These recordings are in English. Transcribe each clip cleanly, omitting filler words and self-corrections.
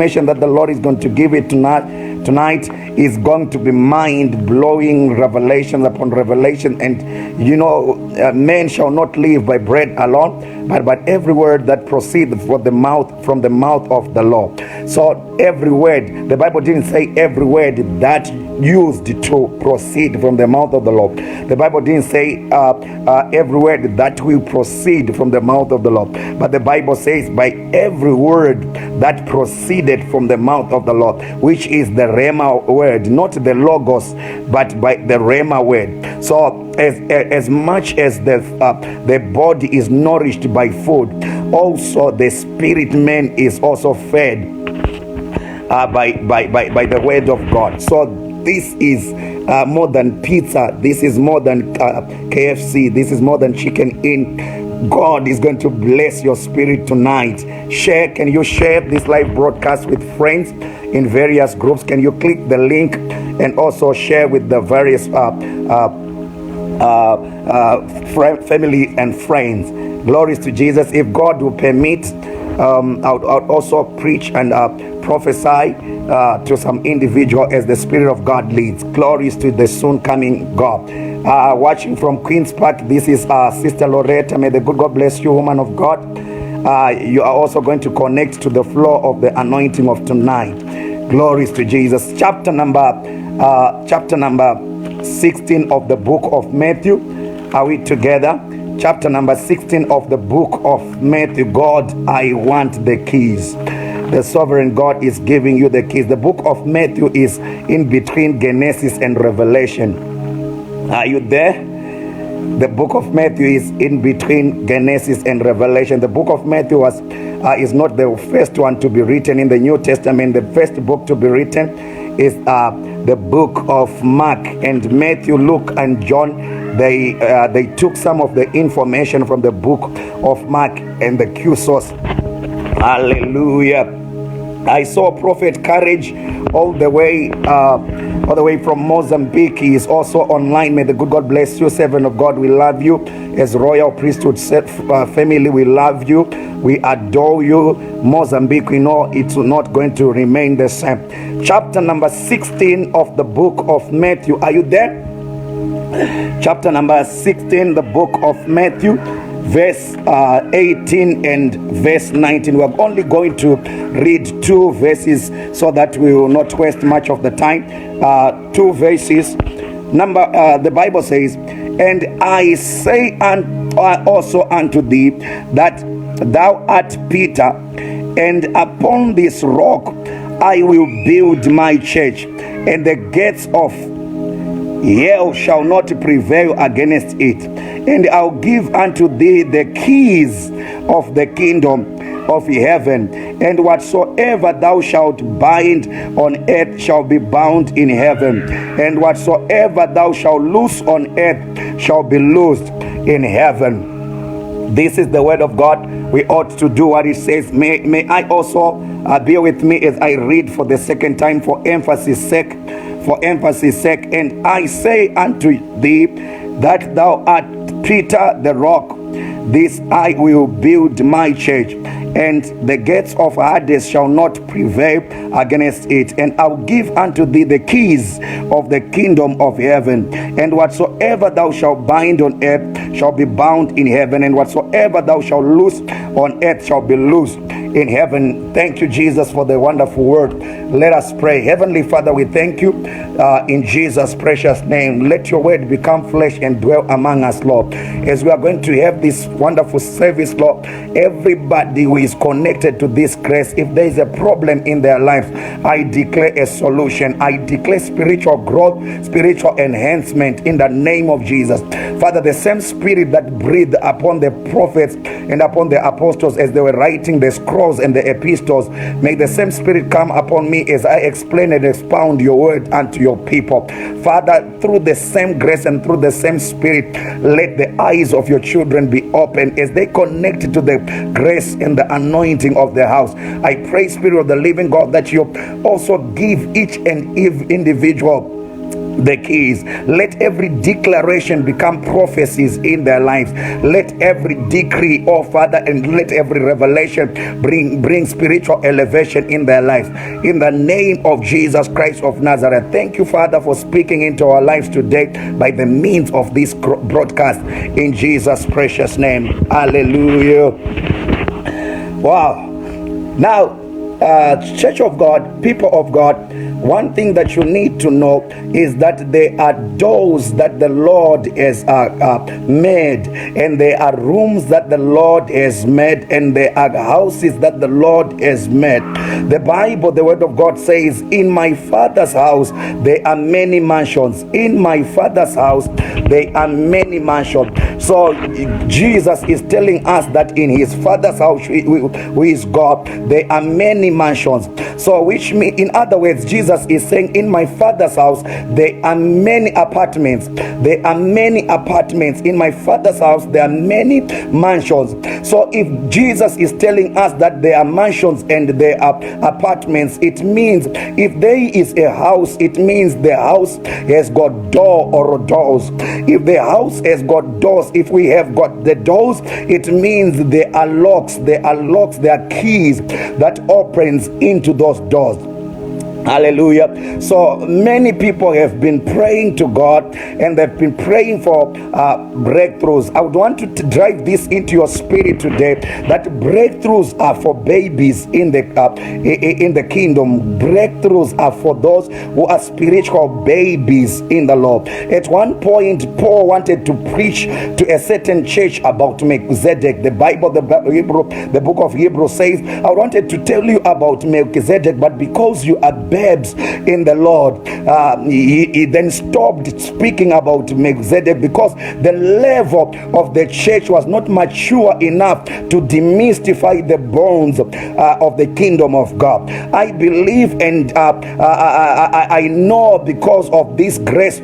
information that the Lord is going to give it tonight is going to be mind-blowing revelation upon revelation. And man shall not live by bread alone, but by every word that proceeds from the mouth of the Lord. So every word, the Bible didn't say every word that used to proceed from the mouth of the Lord. The Bible didn't say every word that will proceed from the mouth of the Lord, but the Bible says by every word that proceeded from the mouth of the Lord, which is the Rhema word, not the Logos, but by the Rhema word. So as much as the body is nourished by food, also the spirit man is also fed by the word of God. So this is more than pizza. This is more than KFC. This is more than chicken in. God is going to bless your spirit tonight. Can you share this live broadcast with friends in various groups? Can you click the link and also share with the various family and friends? Glories to Jesus. If God will permit, I'll also preach and prophesy to some individual as the Spirit of God leads. Glories to the soon coming God. Watching from Queen's Park, this is Sister Loretta. May the good God bless you, woman of God. You are also going to connect to the flow of the anointing of tonight. Glories to Jesus. Chapter number 16 of the book of Matthew. Are we together? Chapter number 16 of the book of Matthew. God, I want the keys. The sovereign God is giving you the keys. The book of Matthew is in between Genesis and Revelation. Are you there? The book of Matthew is in between Genesis and Revelation. The book of Matthew is not the first one to be written in the New Testament. The first book to be written is the book of Mark. And Matthew, Luke, and John, they took some of the information from the book of Mark and the Q source. Hallelujah. I saw Prophet Courage all the way from Mozambique. He is also online. May the good God bless you, servant of God. We love you as royal priesthood family. We love you. We adore you. Mozambique, we know it's not going to remain the same. Chapter number 16 of the book of Matthew. Are you there? Chapter number 16, the book of Matthew, verse 18 and verse 19. We are only going to read two verses so that we will not waste much of the time. Two verses. The Bible says, and I say also unto thee that thou art Peter, and upon this rock I will build my church, and the gates of hell shall not prevail against it. And I'll give unto thee the keys of the kingdom of heaven, and whatsoever thou shalt bind on earth shall be bound in heaven, and whatsoever thou shalt loose on earth shall be loosed in heaven. This is the word of God. We ought to do what it says. May I also bear with me as I read for the second time for emphasis sake. And I say unto thee that thou art Peter the rock. This I will build my church, and the gates of Hades shall not prevail against it. And I'll give unto thee the keys of the kingdom of heaven. And whatsoever thou shalt bind on earth shall be bound in heaven, and whatsoever thou shalt loose on earth shall be loosed in heaven. Thank you, Jesus, for the wonderful word. Let us pray. Heavenly Father, we thank you in Jesus' precious name. Let your word become flesh and dwell among us, Lord. As we are going to have this wonderful service, Lord, everybody who is connected to this grace, if there is a problem in their life, I declare a solution. I declare spiritual growth, spiritual enhancement in the name of Jesus. Father, the same spirit that breathed upon the prophets and upon the apostles as they were writing the scrolls and the epistles, may the same spirit come upon me as I explain and expound your word unto your people. Father, through the same grace and through the same spirit, let the eyes of your children be open as they connect to the grace and the anointing of the house. I pray, Spirit of the living God, that you also give each and every individual the keys. Let every declaration become prophecies in their lives. Let every decree, oh Father, and let every revelation bring spiritual elevation in their lives. In the name of Jesus Christ of Nazareth. Thank you, Father, for speaking into our lives today by the means of this broadcast. In Jesus' precious name. Hallelujah. Wow. Now, Church of God, people of God, one thing that you need to know is that there are doors that the Lord has made, and there are rooms that the Lord has made, and there are houses that the Lord has made. The Bible, the word of God says, in my Father's house there are many mansions. In my Father's house there are many mansions. So Jesus is telling us that in his Father's house, who is God, there are many mansions. So which means, in other words, Jesus is saying, in my Father's house there are many apartments. There are many apartments. In my Father's house there are many mansions. So if Jesus is telling us that there are mansions and there are apartments, it means if there is a house, it means the house has got door or doors. If the house has got doors, if we have got the doors, it means there are locks, there are keys that opens into those doors. Hallelujah. So many people have been praying to God, and they've been praying for breakthroughs. I would want to drive this into your spirit today, that breakthroughs are for babies in the kingdom. Breakthroughs are for those who are spiritual babies in the Lord. At one point, Paul wanted to preach to a certain church about Melchizedek. The Bible, the book of Hebrews says, I wanted to tell you about Melchizedek, but because you are babes in the Lord, he then stopped speaking about Melchizedek, because the level of the church was not mature enough to demystify the bones of the kingdom of God. I believe, and I know, because of this grace,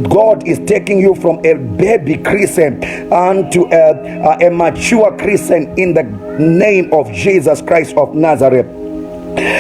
God is taking you from a baby Christian unto a mature Christian in the name of Jesus Christ of Nazareth.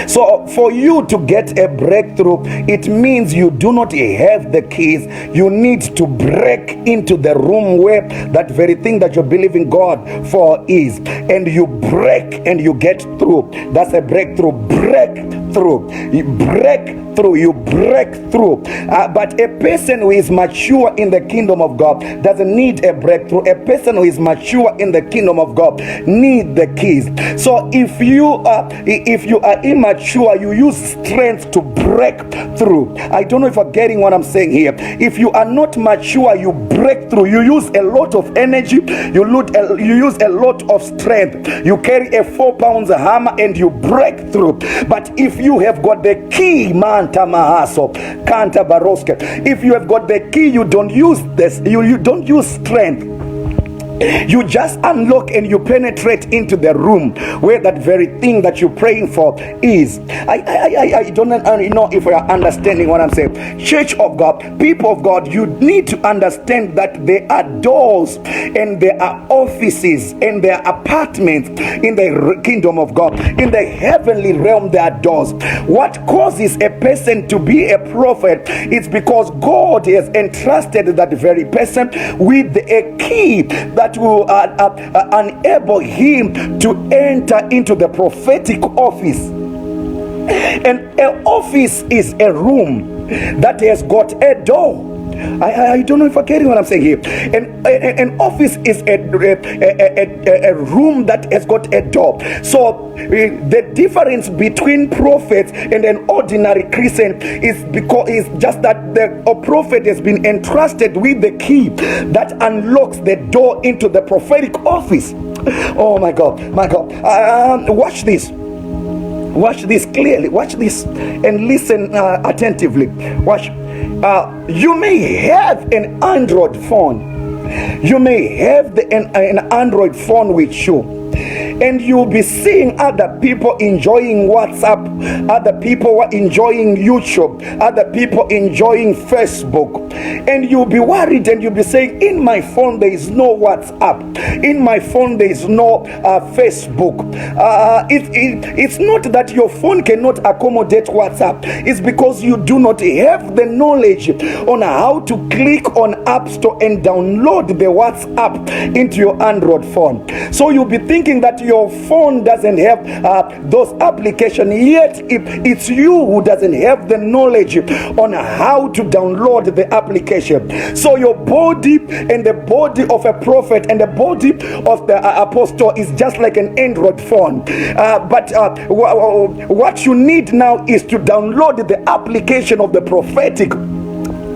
So for you to get a breakthrough, it means you do not have the keys. You need to break into the room where that very thing that you're believing God for is, and you break and you get through. That's a breakthrough. Breakthrough. You break through. You break through. But a person who is mature in the kingdom of God doesn't need a breakthrough. A person who is mature in the kingdom of God need the keys. So if you are immature, you use strength to break through. I don't know if you're getting what I'm saying here. If you are not mature, you break through. You use a lot of energy. You use a lot of strength. You carry a 4 pounds hammer and you break through. But if you have got the key, manta mahaso, kanta baroske, if you have got the key, you don't use this. You don't use strength. You just unlock and you penetrate into the room where that very thing that you're praying for is. I don't know if we are understanding what I'm saying. Church of God, people of God, you need to understand that there are doors and there are offices and there are apartments in the kingdom of God. In the heavenly realm, there are doors. What causes a person to be a prophet is because God has entrusted that very person with a key that will enable him to enter into the prophetic office. And an office is a room that has got a door. I don't know if I'm getting what I'm saying here. An office is a room that has got a door. So the difference between prophets and an ordinary Christian is just that a prophet has been entrusted with the key that unlocks the door into the prophetic office. Oh my God, my God. Watch this. Watch this clearly. Watch this and listen attentively. Watch. You may have an Android phone. You may have an Android phone with you, and you'll be seeing other people enjoying WhatsApp, other people are enjoying YouTube, other people enjoying Facebook, and you'll be worried and you'll be saying, in my phone there is no WhatsApp, in my phone there is no Facebook. It's not that your phone cannot accommodate WhatsApp, it's because you do not have the knowledge on how to click on App Store and download the WhatsApp into your Android phone. So you'll be thinking that your phone doesn't have those applications, yet it's you who doesn't have the knowledge on how to download the application. So your body and the body of a prophet and the body of the apostle is just like an Android phone. But what you need now is to download the application of the prophetic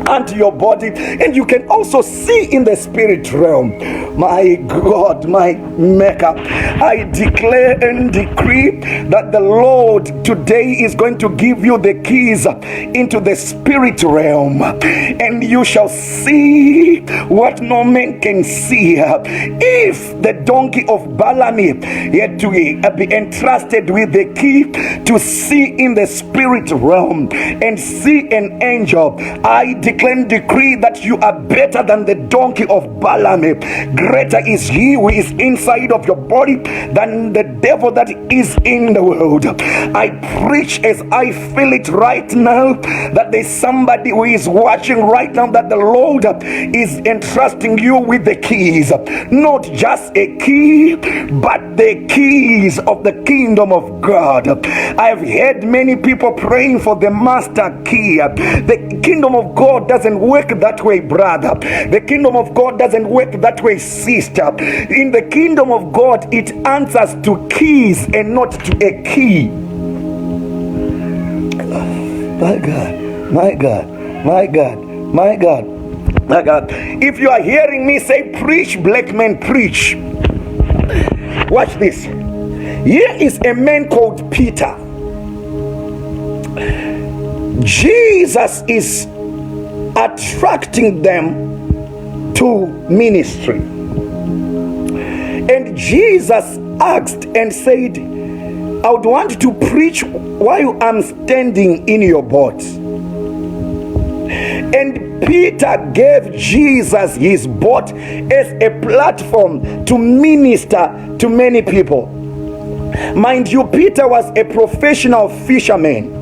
unto your body, and you can also see in the spirit realm. My God, my Maker, I declare and decree that the Lord today is going to give you the keys into the spirit realm, and you shall see what no man can see. If the donkey of Balaam had to be entrusted with the key to see in the spirit realm and see an angel, I declare and decree that you are better than the donkey of Balaam. Greater is he who is inside of your body than the devil that is in the world. I preach as I feel it right now, that there's somebody who is watching right now, that the Lord is entrusting you with the keys, not just a key, but the keys of the kingdom of God. I've heard many people praying for the master key. The kingdom of God doesn't work that way, brother. The kingdom of God doesn't work that way, sister. In the kingdom of God, it answers to keys and not to a key. My God, my God, my God, my God, my God. If you are hearing me say, preach, black man, preach. Watch this. Here is a man called Peter. Jesus is attracting them to ministry, and Jesus asked and said, I would want to preach while I'm standing in your boat. And Peter gave Jesus his boat as a platform to minister to many people. Mind you, Peter was a professional fisherman.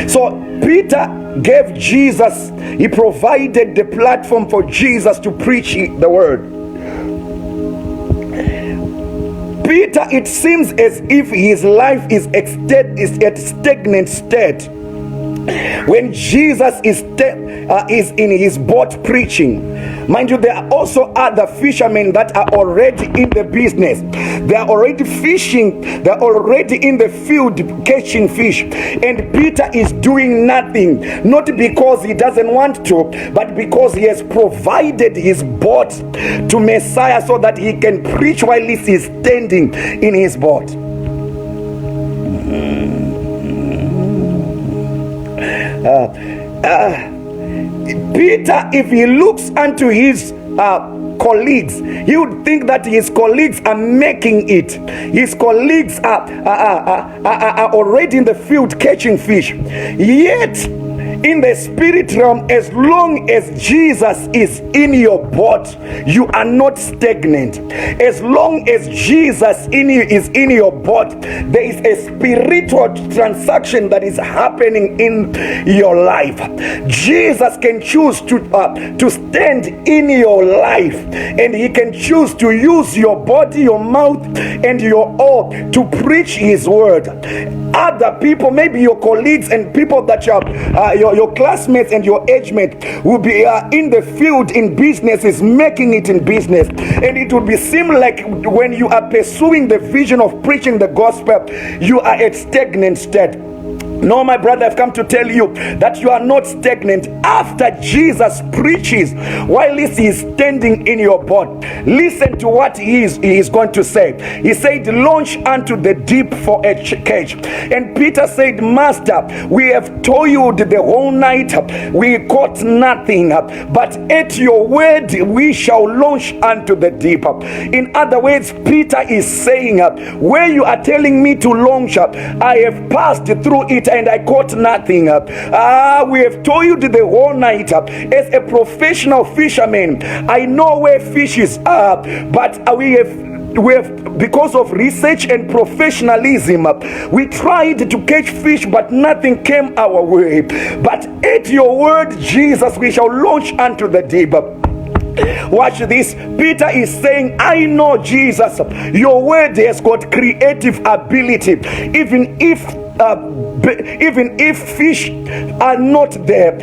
So Peter gave Jesus, he provided the platform for Jesus to preach the word. Peter, it seems as if his life is at stagnant state when Jesus is in his boat preaching. Mind you, there are also other fishermen that are already in the business. They are already fishing. They are already in the field catching fish. And Peter is doing nothing. Not because he doesn't want to, but because he has provided his boat to Messiah so that he can preach while he is standing in his boat. Peter, if he looks unto his colleagues, he would think that his colleagues are making it. His colleagues are already in the field catching fish. Yet, in the spirit realm, as long as Jesus is in your boat, you are not stagnant. As long as Jesus is in your boat, there is a spiritual transaction that is happening in your life. Jesus can choose to stand in your life, and he can choose to use your body, your mouth, and your all to preach his word. Other people, maybe your colleagues and people that your classmates and your age mate will be in the field in businesses, making it in business, and it will be seem like when you are pursuing the vision of preaching the gospel, you are at stagnant state. No, my brother, I've come to tell you that you are not stagnant. After Jesus preaches, while he is standing in your boat, listen to what he is going to say. He said, launch unto the deep for a catch. And Peter said, Master, we have toiled the whole night, we caught nothing, but at your word we shall launch unto the deep. In other words, Peter is saying, where you are telling me to launch, I have passed through it and I caught nothing. We have toiled the whole night. As a professional fisherman, I know where fishes are, but we have, because of research and professionalism, we tried to catch fish, but nothing came our way. But at your word, Jesus, we shall launch unto the deep. Watch this. Peter is saying, I know, Jesus, your word has got creative ability. Even if fish are not there,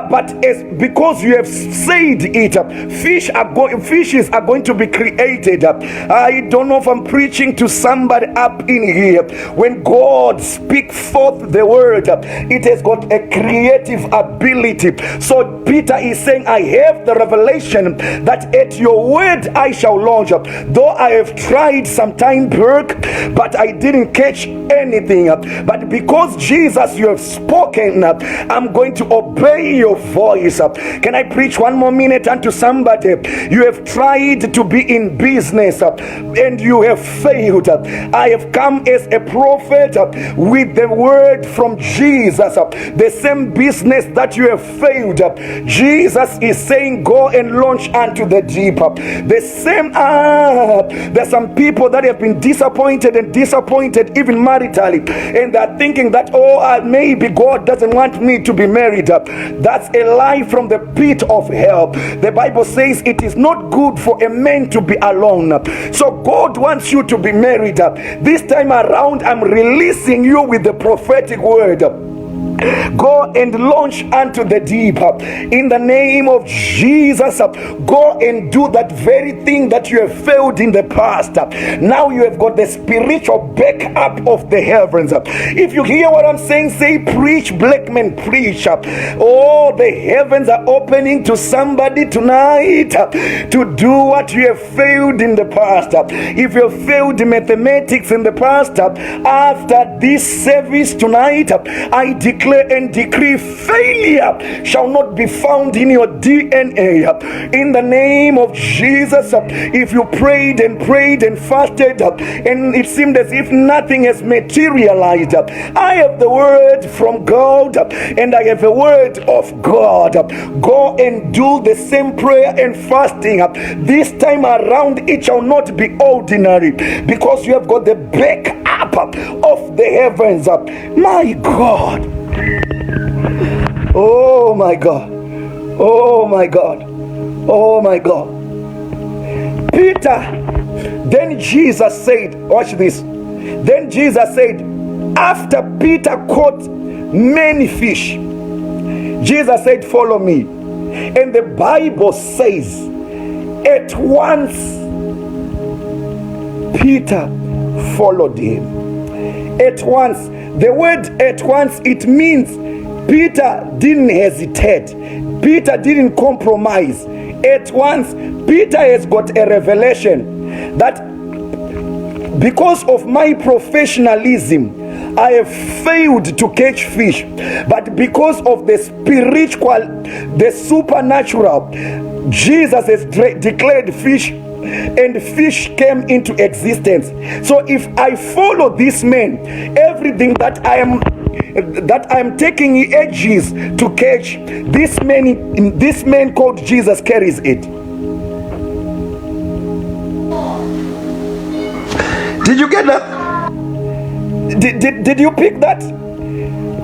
but because you have said it, fishes are going to be created. I don't know if I'm preaching to somebody up in here. When God speaks forth the word, it has got a creative ability. So Peter is saying, I have the revelation that at your word I shall launch. Though I have tried some time back, but I didn't catch anything. But because Jesus, you have spoken, I'm going to obey your voice. Can I preach one more minute unto somebody? You have tried to be in business and you have failed. I have come as a prophet with the word from Jesus. The same business that you have failed, Jesus is saying, go and launch unto the deep. The same, there's some people that have been disappointed even maritally, and they're thinking that, maybe God doesn't want me to be married. That's a lie from the pit of hell. The Bible says it is not good for a man to be alone. So God wants you to be married. This time around, I'm releasing you with the prophetic word. Go and launch unto the deep in the name of Jesus. Go and do that very thing that you have failed in the past. Now you have got the spiritual backup of the heavens. If you hear what I'm saying, say preach, black man, preach. Oh, the heavens are opening to somebody tonight to do what you have failed in the past. If you have failed mathematics in the past, after this service tonight, I declare and decree failure shall not be found in your DNA. In the name of Jesus, if you prayed and fasted and it seemed as if nothing has materialized, I have the word from God and I have a word of God. Go and do the same prayer and fasting. This time around, it shall not be ordinary, because you have got the backup of the heavens. My God. Oh my God. Oh my God. Oh my God. Peter, then Jesus said, watch this. Then Jesus said, after Peter caught many fish, Jesus said, follow me. And the Bible says, at once Peter followed him. At once. The word at once, it means Peter didn't hesitate. Peter didn't compromise. At once, Peter has got a revelation that because of my professionalism, I have failed to catch fish. But because of the spiritual, the supernatural, Jesus has declared fish, and fish came into existence. So if I follow this man, everything that I am taking edges to catch, this man called Jesus carries it. Did you get that? Did you pick that?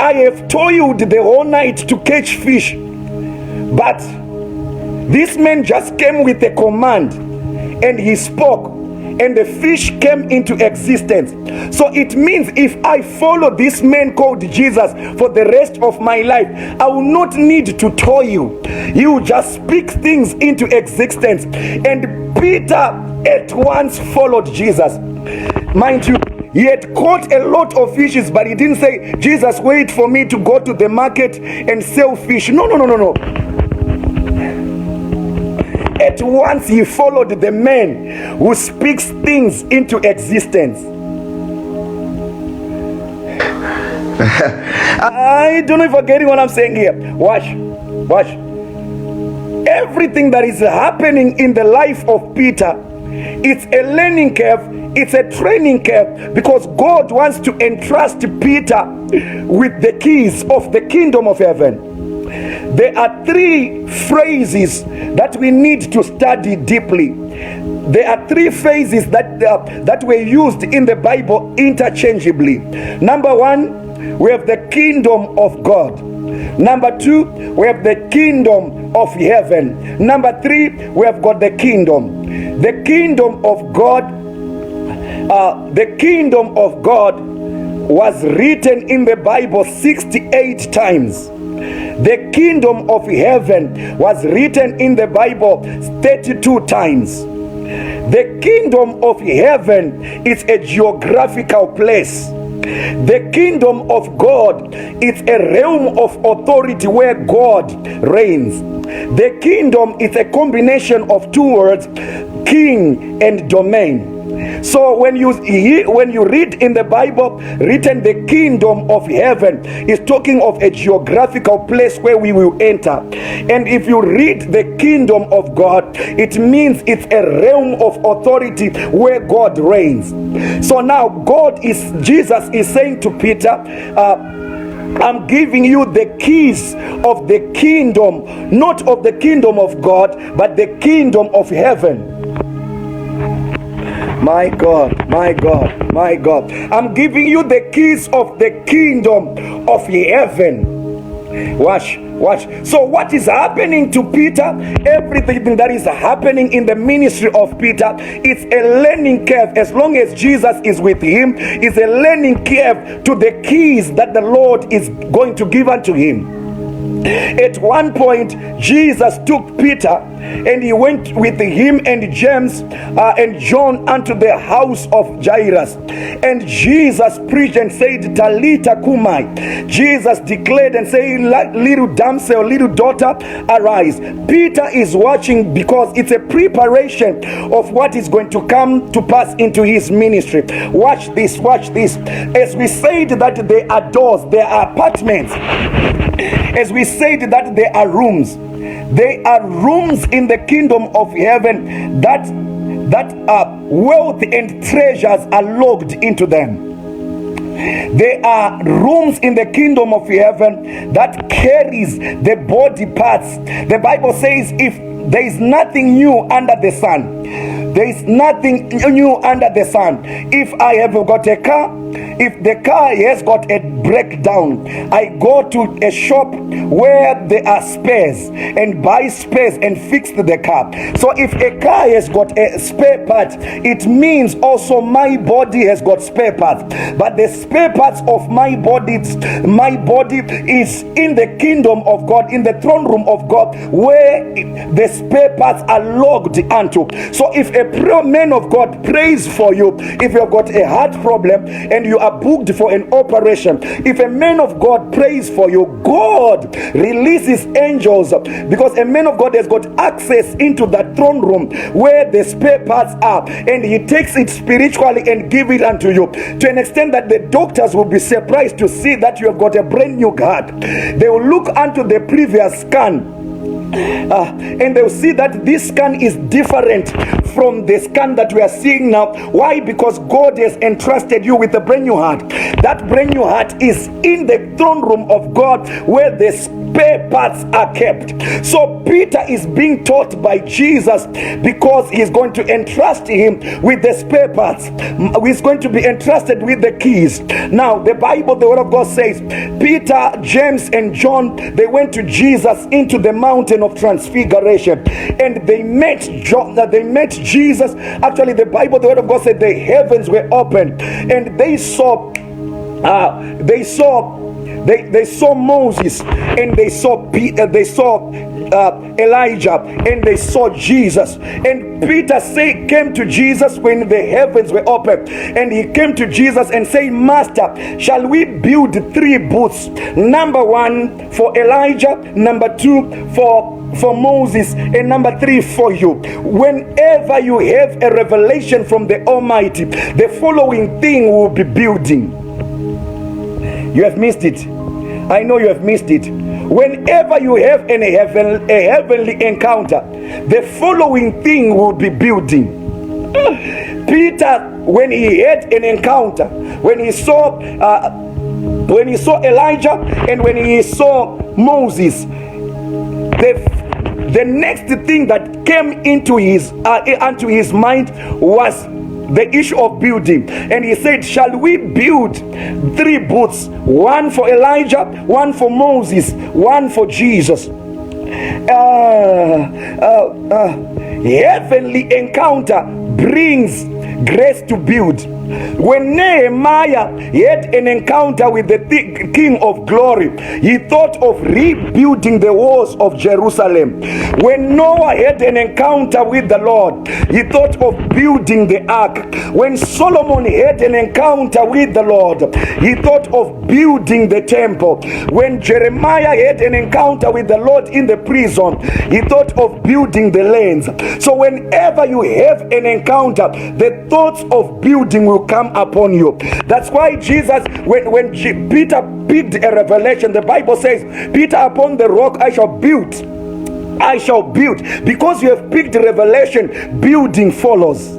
I have toiled the whole night to catch fish, but this man just came with a command and he spoke, and the fish came into existence. So it means if I follow this man called Jesus for the rest of my life, I will not need to toil. He will just speak things into existence. And Peter at once followed Jesus. Mind you, He had caught a lot of fishes, but he didn't say, Jesus, wait for me to go to the market and sell fish. No. At once he followed the man who speaks things into existence. I don't know if you're getting what I'm saying here. Watch. Everything that is happening in the life of Peter, it's a learning curve, it's a training curve, because God wants to entrust Peter with the keys of the kingdom of heaven. There are three phrases that we need to study deeply. There are three phrases that were used in the Bible interchangeably. Number one, we have the kingdom of God. Number two, we have the kingdom of heaven. Number three, we have got the kingdom. The kingdom of God, was written in the Bible 68 times. The kingdom of heaven was written in the Bible 32 times. The kingdom of heaven is a geographical place. The kingdom of God is a realm of authority where God reigns. The kingdom is a combination of two words, king and domain. So when you read in the Bible written the kingdom of heaven, is talking of a geographical place where we will enter. And if you read the kingdom of God, it means it's a realm of authority where God reigns. So now Jesus is saying to Peter, I'm giving you the keys of the kingdom, not of the kingdom of God, but the kingdom of heaven. My God. I'm giving you the keys of the kingdom of heaven. Watch. So what is happening to Peter? Everything that is happening in the ministry of Peter, it's a learning curve. As long as Jesus is with him, it's a learning curve to the keys that the Lord is going to give unto him. At one point, Jesus took Peter and he went with him and James and John unto the house of Jairus. And Jesus preached and said, Talita kumai. Jesus declared and said, little damsel, little daughter, arise. Peter is watching because it's a preparation of what is going to come to pass into his ministry. Watch this. As we said that there are doors, there are apartments. As we said that there are rooms. There are rooms in the kingdom of heaven that wealth and treasures are locked into them. There are rooms in the kingdom of heaven that carries the body parts. The Bible says, if there is nothing new under the sun, there is nothing new under the sun. If I have got a car, if the car has got a breakdown, I go to a shop where there are spares and buy spares and fix the car. So if a car has got a spare part, it means also my body has got spare parts. But the spare parts of my body is in the kingdom of God, in the throne room of God, where the spare parts are logged unto. So if a man of God prays for you, if you've got a heart problem and you are booked for an operation, if a man of God prays for you, God releases angels, because a man of God has got access into that throne room where the spare parts are, and he takes it spiritually and give it unto you, to an extent that the doctors will be surprised to see that you have got a brand new heart. They will look unto the previous scan, and they'll see that this scan is different from the scan that we are seeing now. Why? Because God has entrusted you with a brand new heart. That brand new heart is in the throne room of God, where the spare parts are kept. So Peter is being taught by Jesus, because he's going to entrust him with the spare parts. He's going to be entrusted with the keys. Now the Bible, the word of God says, Peter, James and John, they went to Jesus into the mountain of transfiguration, and they met Jesus. Actually, the Bible, the word of God said, the heavens were opened, and they saw They saw Moses, and they saw Elijah, and they saw Jesus. And Peter came to Jesus when the heavens were open, and he came to Jesus and said, Master, shall we build 3 booths? Number 1 for Elijah, number 2 for Moses, and number 3 for you. Whenever you have a revelation from the Almighty, the following thing will be building. You have missed it. I know you have missed it. Whenever you have a heavenly encounter, the following thing will be building. Peter, when he had an encounter, when he saw Elijah and when he saw Moses, the next thing that came into his mind was the issue of building. And he said, shall we build 3 booths, 1 for Elijah, 1 for Moses, 1 for Jesus? Heavenly encounter brings grace to build. When Nehemiah had an encounter with the King of Glory, he thought of rebuilding the walls of Jerusalem. When Noah had an encounter with the Lord, he thought of building the ark. When Solomon had an encounter with the Lord, he thought of building the temple. When Jeremiah had an encounter with the Lord in the prison, he thought of building the lands. So whenever you have an encounter, the thoughts of building will come upon you. That's why Jesus, when Peter picked a revelation, the Bible says, Peter, upon the rock I shall build. I shall build. Because you have picked revelation, building follows.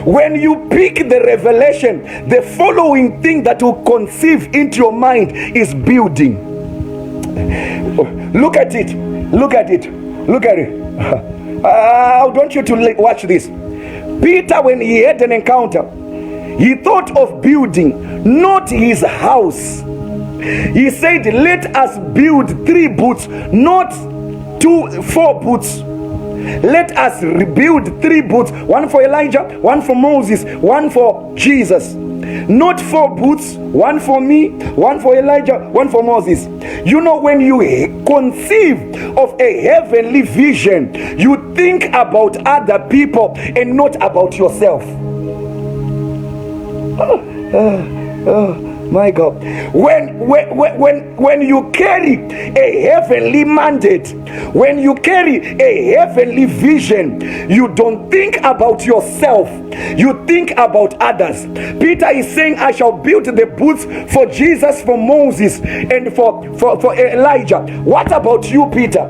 When you pick the revelation, the following thing that will conceive into your mind is building. Look at it. Look at it. Look at it. I want you to watch this. Peter, when he had an encounter, he thought of building, not his house. He said, let us build 3 booths, not 4 booths. Let us rebuild 3 booths, 1 for Elijah, 1 for Moses, 1 for Jesus. Not 4 booths, 1 for me, 1 for Elijah, 1 for Moses. You know, when you conceive of a heavenly vision, you think about other people and not about yourself. My God, when you carry a heavenly mandate, when you carry a heavenly vision, you don't think about yourself, you think about others. Peter is saying, I shall build the booths for Jesus, for Moses, and for Elijah. What about you, Peter?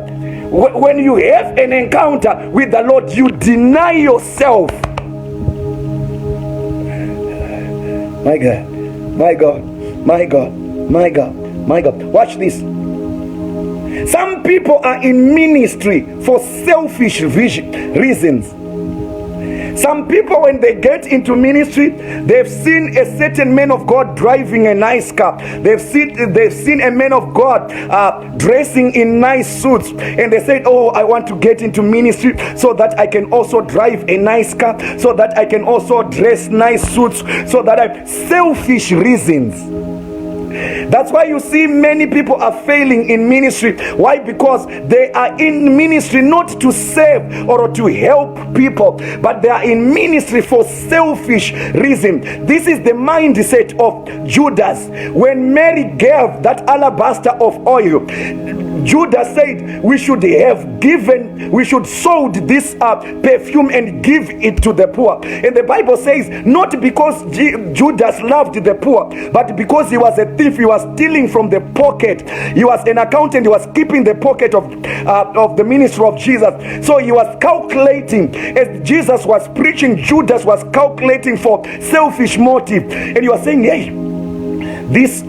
When you have an encounter with the Lord, you deny yourself. My God, my God, my God, my God, my God. Watch this. Some people are in ministry for selfish reasons. Some people, when they get into ministry, they've seen a certain man of God driving a nice car. They've seen a man of God dressing in nice suits, and they said, oh, I want to get into ministry so that I can also drive a nice car, so that I can also dress nice suits, so that selfish reasons. That's why you see many people are failing in ministry. Why? Because they are in ministry not to save or to help people, but they are in ministry for selfish reason. This is the mindset of Judas. When Mary gave that alabaster of oil, Judas said we should sold this perfume and give it to the poor. And the Bible says, not because Judas loved the poor, but because he was a thief. He was stealing from the pocket. He was an accountant. He was keeping the pocket of the ministry of Jesus. So he was calculating. As Jesus was preaching, Judas was calculating for selfish motive, and he was saying, hey, this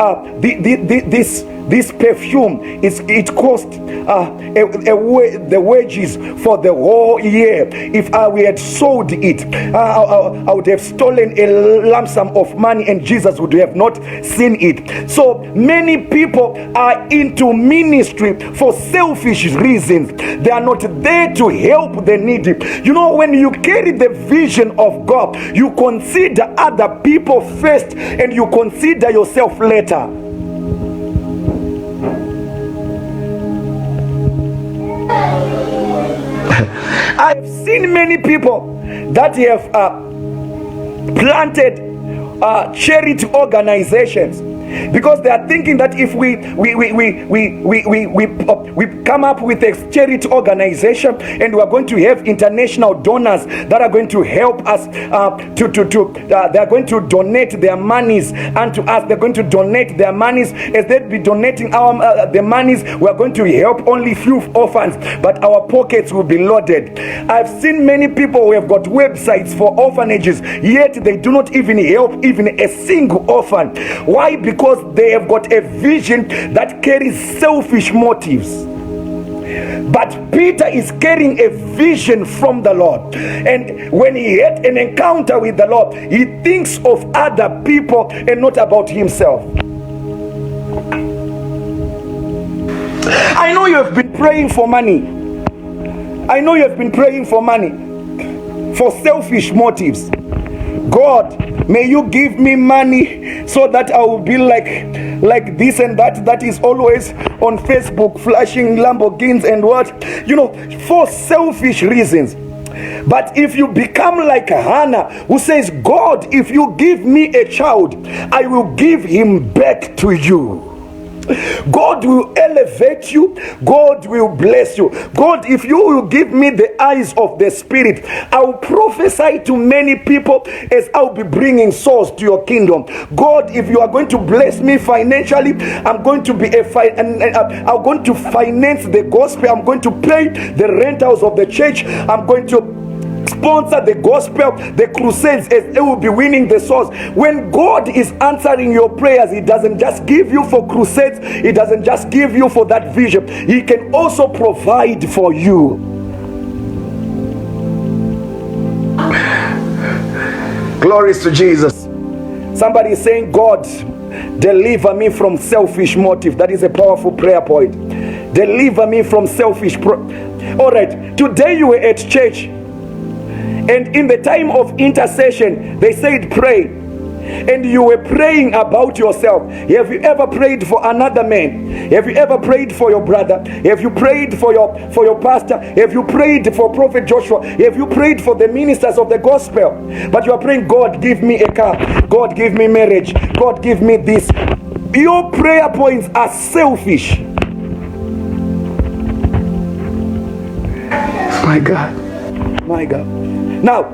this perfume, it cost the wages for the whole year. If we had sold it, I would have stolen a lump sum of money, and Jesus would have not seen it. So many people are into ministry for selfish reasons. They are not there to help the needy. You know, when you carry the vision of God, you consider other people first and you consider yourself later. I've seen many people that have planted charity organizations, because they are thinking that if we come up with a charity organization and we are going to have international donors that are going to help us they are going to donate their monies unto us. They're going to donate their monies. As they be donating our the monies, we are going to help only few orphans, but our pockets will be loaded. I've seen many people who have got websites for orphanages, yet they do not even help even a single orphan. Why? Because they have got a vision that carries selfish motives. But Peter is carrying a vision from the Lord, and when he had an encounter with the Lord, he thinks of other people and not about himself. I know you have been praying for money. I know you have been praying for money for selfish motives. God, may you give me money so that I will be like this and that is always on Facebook flashing Lamborghinis and what, you know, for selfish reasons. But if you become like Hannah, who says, God, if you give me a child, I will give him back to you. God will elevate you. God will bless you. God, if you will give me the eyes of the Spirit, I will prophesy to many people as I'll be bringing souls to your kingdom. God, if you are going to bless me financially, I'm going to be I'm going to finance the gospel. I'm going to pay the rentals of the church. I'm going to sponsor the gospel, the crusades, as they will be winning the souls. When God is answering your prayers, He doesn't just give you for crusades, He doesn't just give you for that vision, He can also provide for you. Glory to Jesus. Somebody is saying, God, deliver me from selfish motive. That is a powerful prayer point. Deliver me from selfish all right, today you were at church, and in the time of intercession, they said pray, and you were praying about yourself. Have you ever prayed for another man? Have you ever prayed for your brother? Have you prayed for your pastor? Have you prayed for Prophet Joshua? Have you prayed for the ministers of the gospel? But you are praying, God, give me a car. God, give me marriage. God, give me this. Your prayer points are selfish. My God. My God. Now,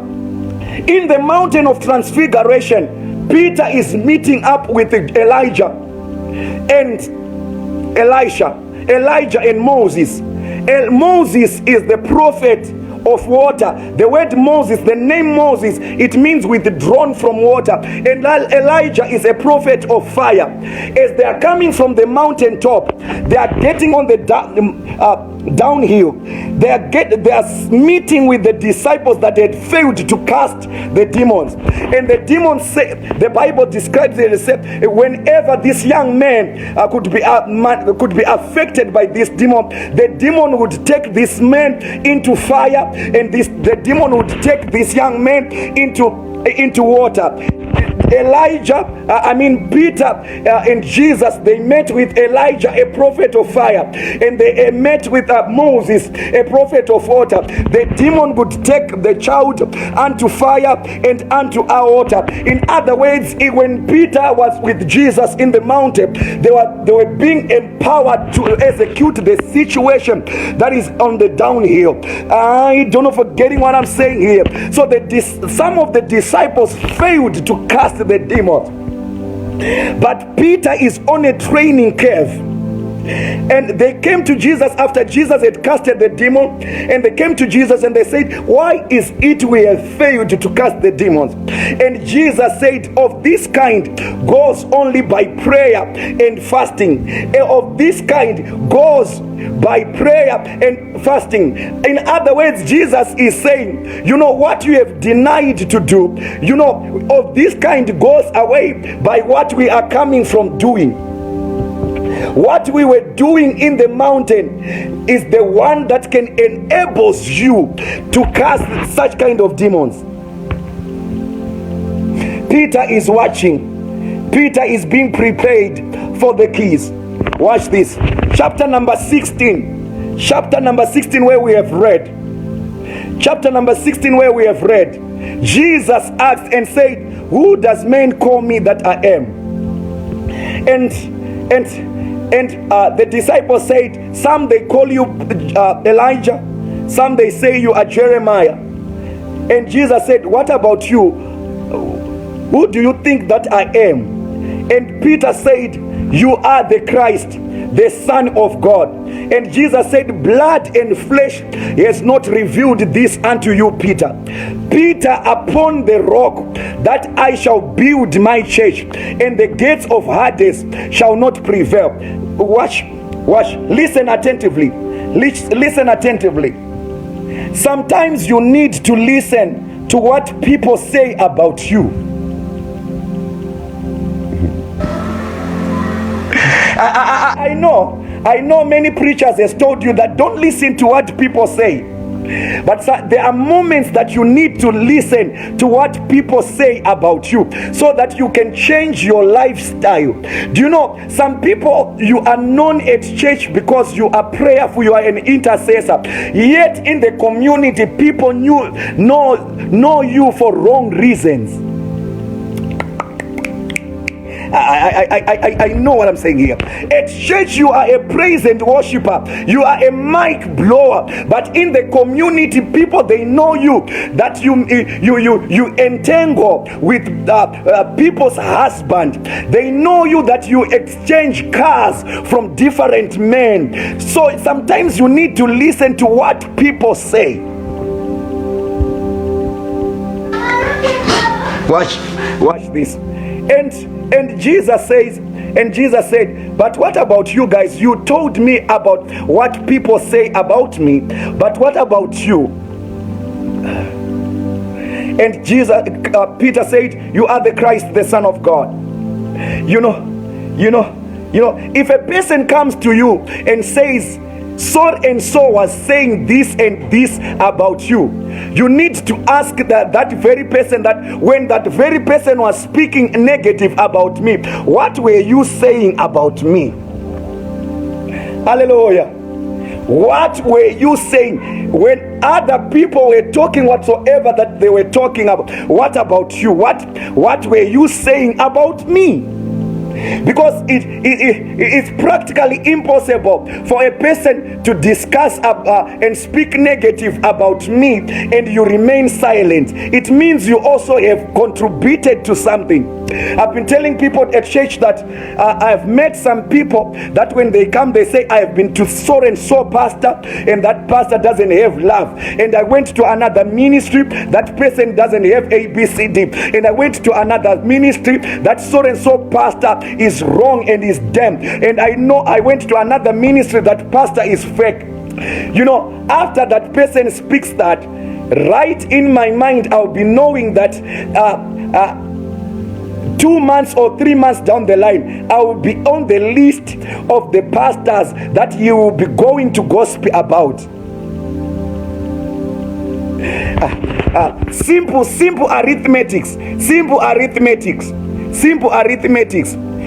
in the mountain of transfiguration, Peter is meeting up with Elijah and Elisha. Elijah and Moses. Moses is the prophet of water. The word Moses, the name Moses, it means withdrawn from water. And Elijah is a prophet of fire. As they are coming from the mountaintop, they are getting on the downhill. They are meeting with the disciples that had failed to cast the demons. And the demons say, the Bible describes it as, whenever this young man could be affected by this demon, the demon would take this man into fire, and the demon would take this young man into water. Peter and Jesus, they met with Elijah, a prophet of fire, and they met with Moses, a prophet of water. The demon would take the child unto fire and unto our water. In other words, when Peter was with Jesus in the mountain, they were being empowered to execute the situation that is on the downhill. I don't know, forgetting what I'm saying here. So some of the disciples failed to cast the demons, but Peter is on a training curve. And they came to Jesus after Jesus had casted the demon, and they came to Jesus and they said, why is it we have failed to cast the demons? And Jesus said, of this kind goes only by prayer and fasting. Of this kind goes by prayer and fasting. In other words, Jesus is saying, you know what you have denied to do, you know, of this kind goes away by what we are coming from doing. What we were doing in the mountain is the one that can enable you to cast such kind of demons. Peter is watching. Peter is being prepared for the keys. Watch this. Chapter number 16. Chapter number 16 where we have read. Chapter number 16 where we have read. Jesus asked and said, who does men call me that I am? And the disciples said, some they call you Elijah, some they say you are Jeremiah. And Jesus said, what about you? Who do you think that I am? And Peter said, you are the Christ, the Son of God. And Jesus said, blood and flesh has not revealed this unto you, Peter. Peter, upon the rock that I shall build my church, and the gates of Hades shall not prevail. Watch, listen attentively. Listen attentively. Sometimes you need to listen to what people say about you. I know many preachers have told you that don't listen to what people say. But there are moments that you need to listen to what people say about you so that you can change your lifestyle. Do you know, some people, you are known at church because you are prayerful, you are an intercessor. Yet in the community, people know you for wrong reasons. I know what I'm saying here. At church, you are a praise and worshiper. You are a mic blower. But in the community, people, they know you that you entangle with people's husband. They know you that you exchange cars from different men. So sometimes you need to listen to what people say. Watch this. And Jesus said, but what about you guys? You told me about what people say about me, but what about you? And Peter said, you are the Christ, the Son of God. You know, if a person comes to you and says, so and so was saying this and this about you, you need to ask that very person that when that very person was speaking negative about me, what were you saying about me? Hallelujah. What were you saying when other people were talking whatsoever that they were talking about? What about you? What were you saying about me? Because it's practically impossible for a person to discuss and speak negative about me and you remain silent. It means you also have contributed to something. I've been telling people at church that I've met some people that when they come, they say, I have been to so and so pastor, and that pastor doesn't have love. And I went to another ministry, that person doesn't have ABCD. And I went to another ministry, that so and so pastor is wrong and is damned. And I know I went to another ministry, that pastor is fake. You know, after that person speaks that, right in my mind, I'll be knowing that 2 months or 3 months down the line, I will be on the list of the pastors that you will be going to gospel about. Simple arithmetics.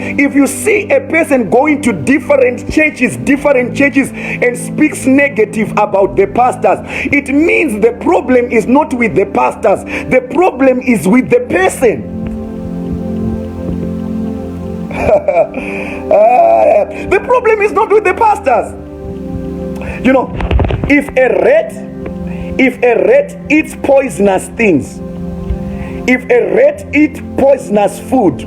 If you see a person going to different churches and speaks negative about the pastors, it means the problem is not with the pastors. The problem is with the person. The problem is not with the pastors. You know, if a rat eats poisonous things, if a rat eats poisonous food,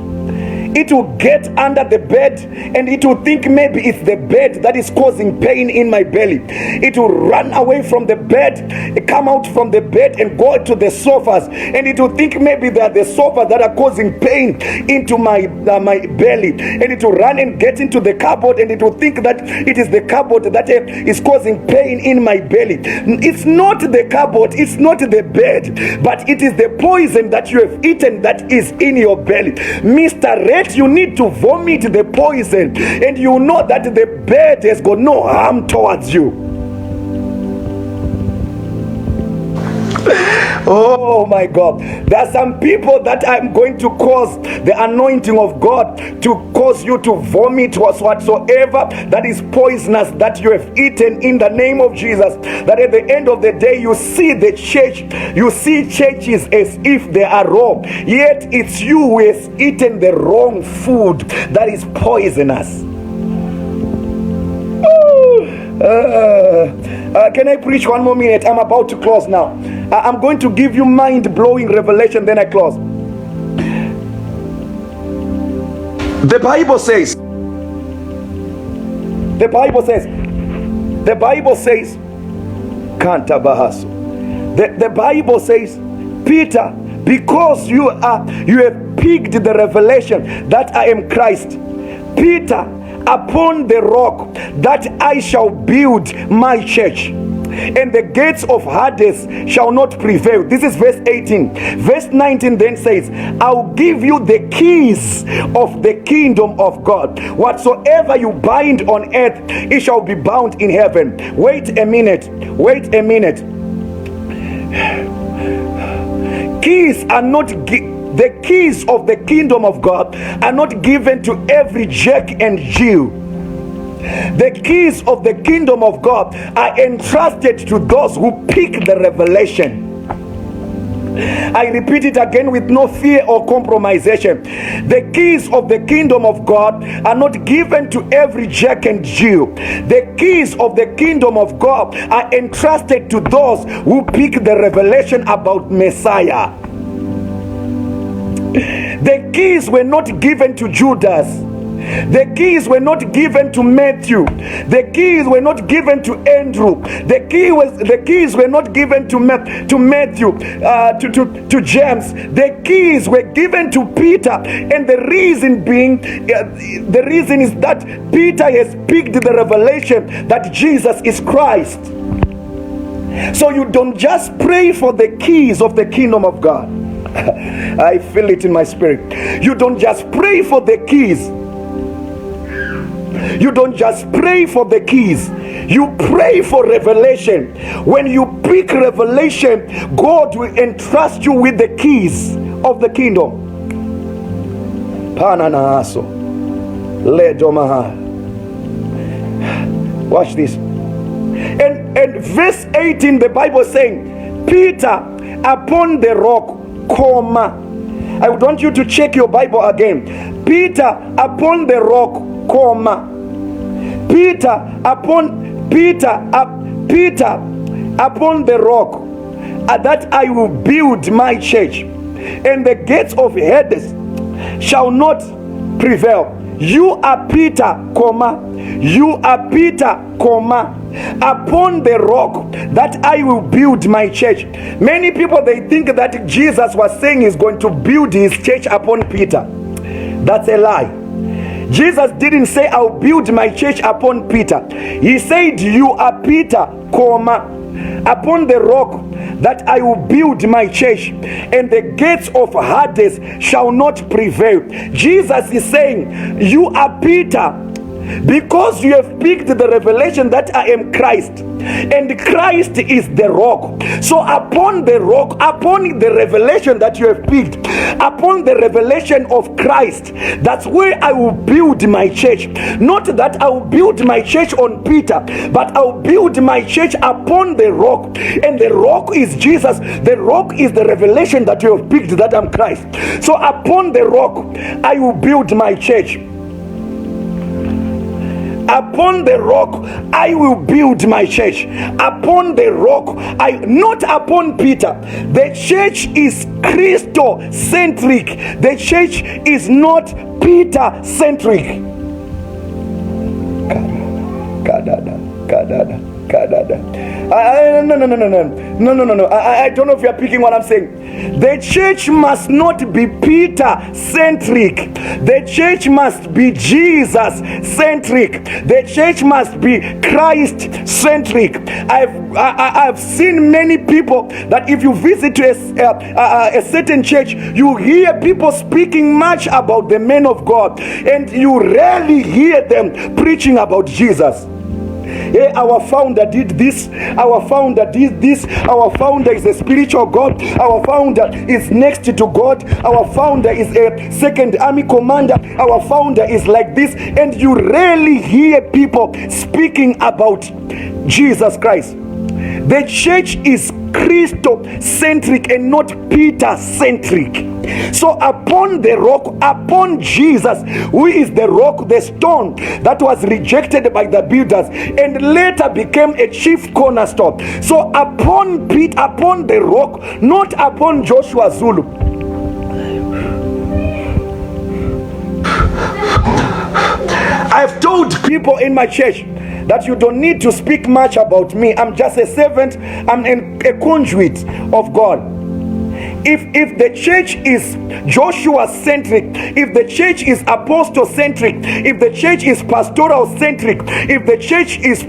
it will get under the bed and it will think maybe it's the bed that is causing pain in my belly. It will run away from the bed, come out from the bed and go to the sofas, and it will think maybe they are the sofas that are causing pain into my belly, and it will run and get into the cupboard, and it will think that it is the cupboard that is causing pain in my belly. It's not the cupboard, it's not the bed, but it is the poison that you have eaten that is in your belly. Mr. Red, you need to vomit the poison, and you know that the bed has got no harm towards you. Oh my God, there are some people that I'm going to cause the anointing of God to cause you to vomit whatsoever that is poisonous that you have eaten in the name of Jesus. That at the end of the day you see the church, you see churches as if they are raw, yet it's you who has eaten the wrong food that is poisonous. Can I preach one more minute? I'm about to close now. I'm going to give you mind-blowing revelation, then I close. The Bible says, the Bible says, Peter, because you have picked the revelation that I am Christ, Peter, upon the rock that I shall build my church, and the gates of Hades shall not prevail. This is verse 18. Verse 19 then says, I'll give you the keys of the kingdom of God. Whatsoever you bind on earth, it shall be bound in heaven. Wait a minute. Keys are not the keys of the kingdom of God are not given to every Jack and Jill. The keys of the kingdom of God are entrusted to those who pick the revelation. I repeat it again with no fear or compromisation. The keys of the kingdom of God are not given to every Jack and Jill. The keys of the kingdom of God are entrusted to those who pick the revelation about Messiah. The keys were not given to Judas. The keys were not given to Matthew. The keys were not given to Andrew. The keys were not given to Matthew, to James. The keys were given to Peter, and the reason is that Peter has picked the revelation that Jesus is Christ. So you don't just pray for the keys of the kingdom of God. I feel it in my spirit. You don't just pray for the keys. You don't just pray for the keys. You pray for revelation. When you pick revelation, God will entrust you with the keys of the kingdom. Watch this. And verse 18, the Bible is saying, Peter upon the rock, comma. I want you to check your Bible again. Peter upon the rock, comma. Peter upon the rock that I will build my church, and the gates of Hades shall not prevail. You are Peter, comma. You are Peter, comma. Upon the rock that I will build my church. Many people, they think that Jesus was saying he's going to build his church upon Peter. That's a lie. Jesus didn't say I'll build my church upon Peter. He said you are Peter, comma, upon the rock that I will build my church, and the gates of Hades shall not prevail. Jesus is saying you are Peter, because you have picked the revelation that I am Christ, and Christ is the rock. So upon the rock, upon the revelation that you have picked, upon the revelation of Christ, that's where I will build my church. Not that I will build my church on Peter, but I will build my church upon the rock, and the rock is Jesus. The rock is the revelation that you have picked, that I'm Christ. So upon the rock I will build my church. Upon the rock I will build my church. Upon the rock, not upon Peter. The church is Christo-centric. The church is not Peter-centric. No. I don't know if you are picking what I'm saying. The church must not be Peter-centric. The church must be Jesus-centric. The church must be Christ-centric. I've seen many people that if you visit a certain church, you hear people speaking much about the men of God, and you rarely hear them preaching about Jesus. Hey, our founder did this, our founder did this, our founder is a spiritual God, our founder is next to God, our founder is a second army commander, our founder is like this, and you rarely hear people speaking about Jesus Christ. The church is Christo-centric and not Peter-centric. So upon the rock, upon Jesus, who is the rock, the stone that was rejected by the builders and later became a chief cornerstone. So upon Peter, upon the rock, not upon Joshua Zulu. I've told people in my church that you don't need to speak much about me. I'm just a servant. I'm a conduit of God. If the church is Joshua-centric, if the church is apostle-centric, if the church is pastoral-centric, if the church is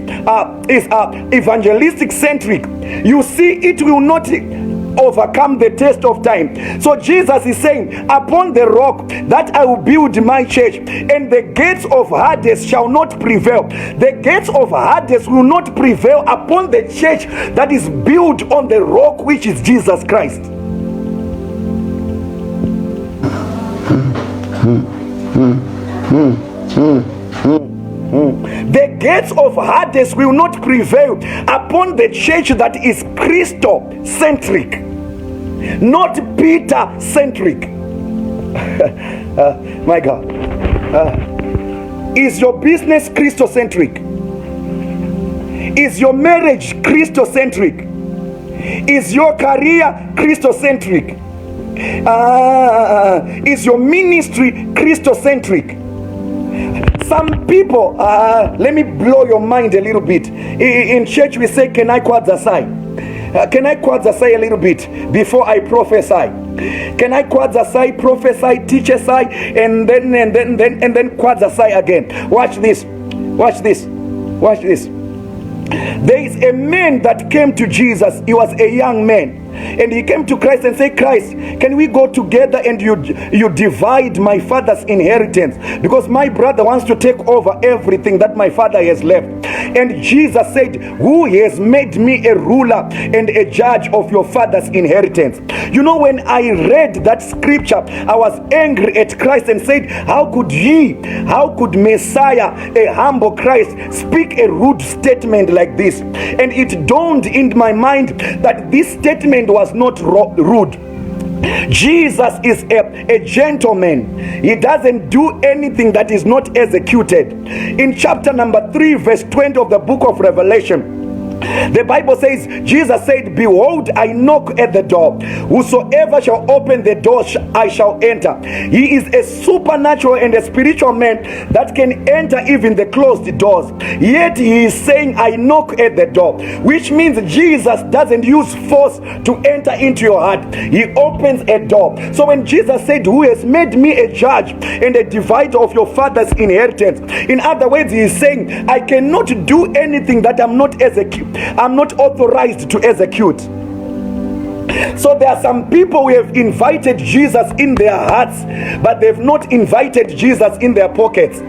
evangelistic-centric, you see, it will not overcome the test of time. So Jesus is saying, upon the rock that I will build my church, and the gates of Hades shall not prevail. The gates of Hades will not prevail upon the church that is built on the rock, which is Jesus Christ. The gates of Hades will not prevail upon the church that is Christo-centric, not Peter-centric. My God. Is your business Christo-centric? Is your marriage Christo-centric? Is your career Christo-centric? Is your ministry Christo-centric? Some people, let me blow your mind a little bit. In church we say, can I quadzasai? Can I quadzasai a little bit before I prophesy? Can I quadzasai, prophesy, teachesai, and then quadzasai again? Watch this. Watch this. Watch this. There is a man that came to Jesus. He was a young man, and he came to Christ and said, Christ, can we go together and you divide my father's inheritance, because my brother wants to take over everything that my father has left. And Jesus said, who has made me a ruler and a judge of your father's inheritance? You know, when I read that scripture, I was angry at Christ and said, how could Messiah, a humble Christ, speak a rude statement like this? And it dawned in my mind that this statement was not rude. Jesus is a gentleman. He doesn't do anything that is not executed. In chapter number 3 verse 20 of the book of Revelation, the Bible says, Jesus said, behold, I knock at the door. Whosoever shall open the door, I shall enter. He is a supernatural and a spiritual man that can enter even the closed doors. Yet he is saying, I knock at the door, which means Jesus doesn't use force to enter into your heart. He opens a door. So when Jesus said, who has made me a judge and a divider of your father's inheritance, in other words, he is saying, I cannot do anything that I'm not authorized to execute. So there are some people who have invited Jesus in their hearts, but they've not invited Jesus in their pockets.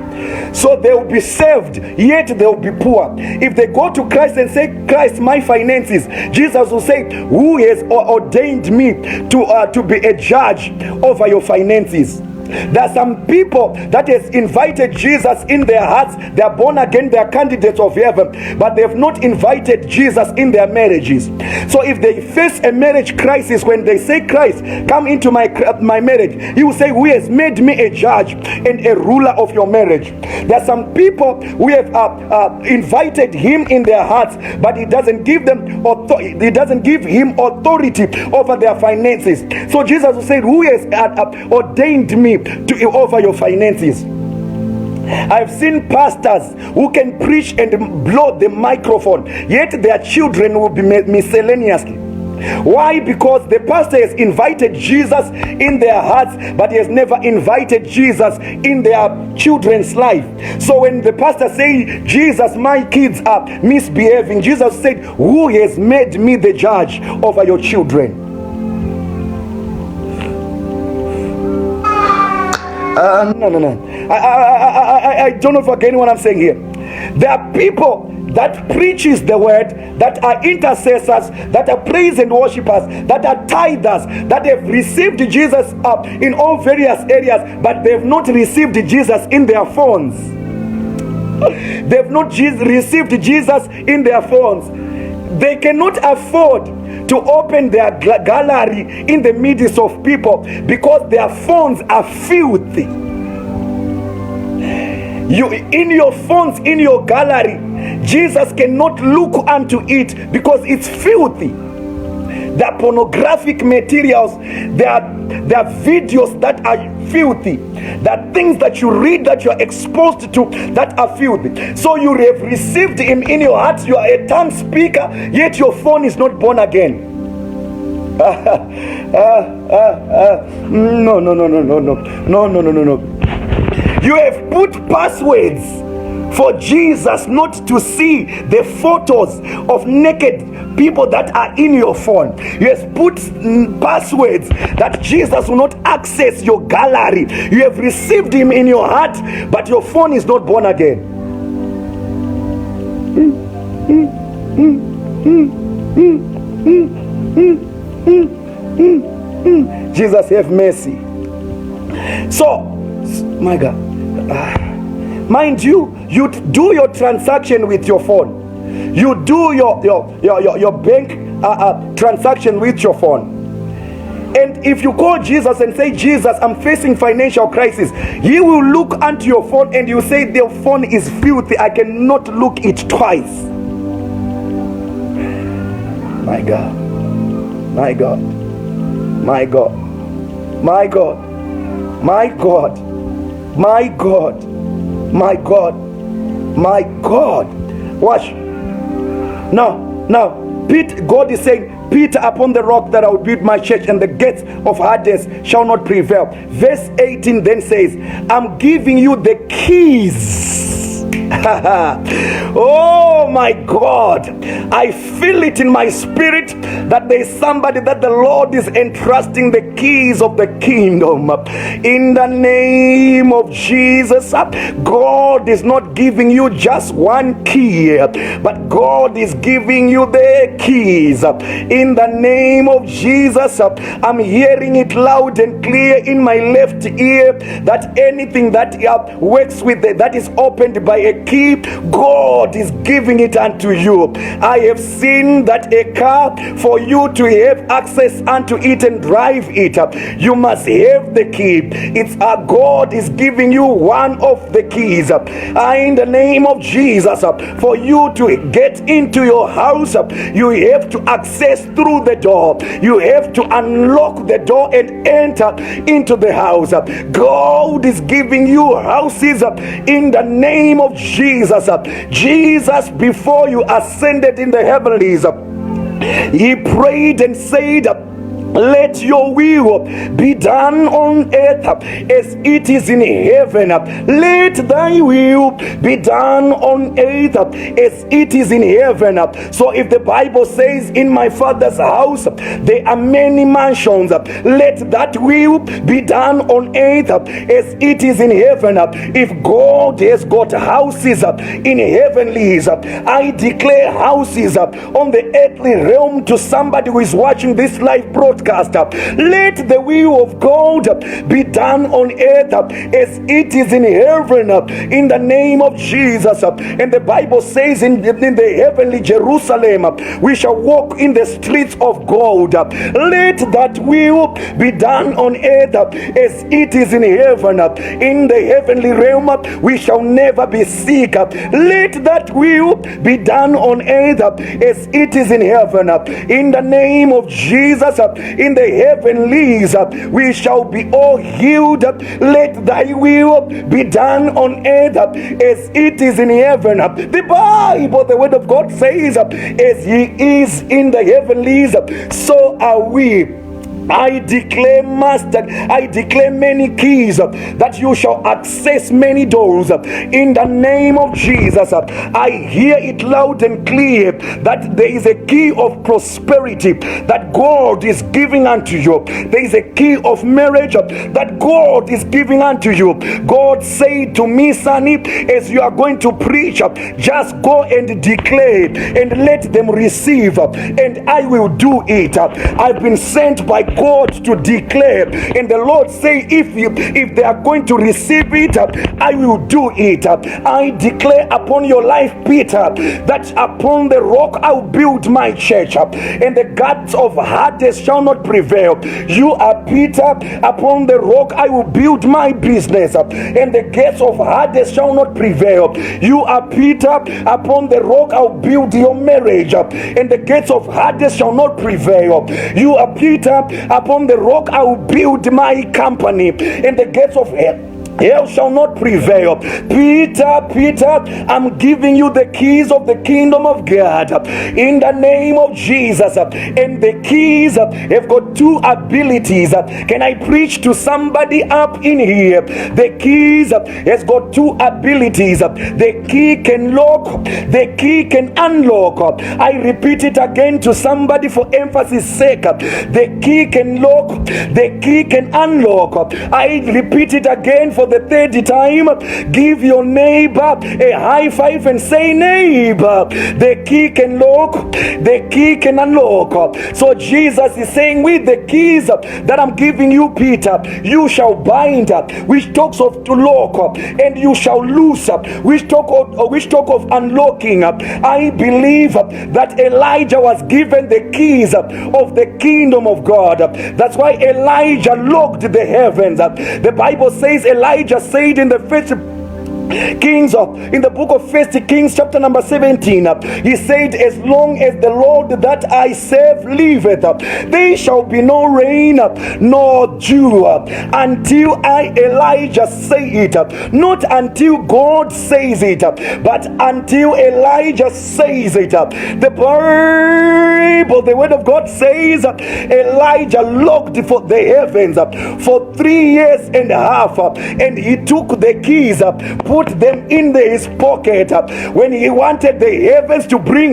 So they will be saved, yet they will be poor. If they go to Christ and say, Christ, my finances, Jesus will say, who has ordained me to be a judge over your finances? There are some people that has invited Jesus in their hearts. They are born again, they are candidates of heaven, but they have not invited Jesus in their marriages. So if they face a marriage crisis, when they say, Christ, come into my marriage, he will say, who has made me a judge and a ruler of your marriage? There are some people who have invited him in their hearts, but he doesn't give them he doesn't give him authority over their finances. So Jesus will say, who has ordained me to over your finances? I've seen pastors who can preach and blow the microphone, yet their children will be miscellaneously. Why? Because the pastor has invited Jesus in their hearts, but he has never invited Jesus in their children's life. So when the pastor says, Jesus, my kids are misbehaving, Jesus said, who has made me the judge over your children? No. I don't know if I get what I'm saying here. There are people that preaches the word, that are intercessors, that are praise and worshipers, that are tithers, that have received Jesus in all various areas, but they have not received Jesus in their phones. They have not received Jesus in their phones. They cannot afford to open their gallery in the midst of people because their phones are filthy. You in your phones, in your gallery, Jesus cannot look unto it because it's filthy. There are pornographic materials, there are videos that are filthy, there are things that you read, that you are exposed to, that are filthy. So you have received him in your heart, you are a tongue speaker, yet your phone is not born again. No. You have put passwords for Jesus not to see the photos of naked people that are in your phone. You have put passwords that Jesus will not access your gallery. You have received him in your heart, but your phone is not born again. Jesus have mercy. So, my God, mind you, you do your transaction with your phone. You do your bank transaction with your phone. And if you call Jesus and say, Jesus, I'm facing financial crisis, he will look onto your phone and you say, the phone is filthy, I cannot look it twice. My God, my God, my God, my God, my God, my God, my God, my God. Watch. Now, God is saying, Peter, upon the rock that I will build my church, and the gates of Hades shall not prevail. Verse 18 then says, I'm giving you the keys. Oh my God, I feel it in my spirit that there is somebody that the Lord is entrusting the keys of the kingdom. In the name of Jesus, God is not giving you just one key, but God is giving you the keys. In the name of Jesus, I'm hearing it loud and clear in my left ear that anything that works with that is opened by a key, God is giving it unto you. I have seen that a car, for you to have access unto it and drive it, you must have the key. It's God is giving you one of the keys. In the name of Jesus, for you to get into your house, you have to access through the door. You have to unlock the door and enter into the house. God is giving you houses in the name of Jesus. Jesus, before you ascended in the heavenlies, he prayed and said, let your will be done on earth as it is in heaven. Let thy will be done on earth as it is in heaven. So if the Bible says, in my Father's house there are many mansions, let that will be done on earth as it is in heaven. If God has got houses in heavenlies, I declare houses on the earthly realm to somebody who is watching this live broadcast. broadcast. Let the will of God be done on earth as it is in heaven, in the name of Jesus. And the Bible says in the heavenly Jerusalem, we shall walk in the streets of gold. Let that will be done on earth as it is in heaven. In the heavenly realm, we shall never be sick. Let that will be done on earth as it is in heaven. In the name of Jesus, in the heavenlies, we shall be all healed. Let thy will be done on earth as it is in heaven. The Bible, the word of God says, as he is in the heavenlies, so are we. I declare, Master, I declare many keys that you shall access many doors in the name of Jesus. I hear it loud and clear that there is a key of prosperity that God is giving unto you. There is a key of marriage that God is giving unto you. God said to me, Sonny, as you are going to preach, just go and declare and let them receive, and I will do it. I've been sent by God to declare, and the Lord say, if they are going to receive it, I will do it. I declare upon your life, Peter, that upon the rock I will build my church, and the gates of Hades shall not prevail. You are Peter, upon the rock I will build my business, and the gates of Hades shall not prevail. You are Peter, upon the rock I will build your marriage, and the gates of Hades shall not prevail. You are Peter, upon the rock I will build my company, and the gates of hell shall not prevail. Peter, I'm giving you the keys of the kingdom of God in the name of Jesus. And the keys have got two abilities. Can I preach to somebody up in here? The keys has got two abilities. The key can lock, the key can unlock. I repeat it again to somebody for emphasis sake. The key can lock, the key can unlock. I repeat it again for the third time. Give your neighbor a high five and say, neighbor, the key can lock, the key can unlock. So Jesus is saying, with the keys that I'm giving you, Peter, you shall bind, which talks of to lock, and you shall loose, which talk of unlocking. I believe that Elijah was given the keys of the kingdom of God. That's why Elijah locked the heavens. The Bible says Elijah said in the first Kings in the book of First Kings chapter number 17, he said, as long as the Lord that I serve liveth, there shall be no rain nor dew until I, Elijah, say it. Not until God says it, but until Elijah says it. The Bible, the word of God says, Elijah locked for the heavens for 3 years and a half, and he took the keys, put them in his pocket. When he wanted the heavens to bring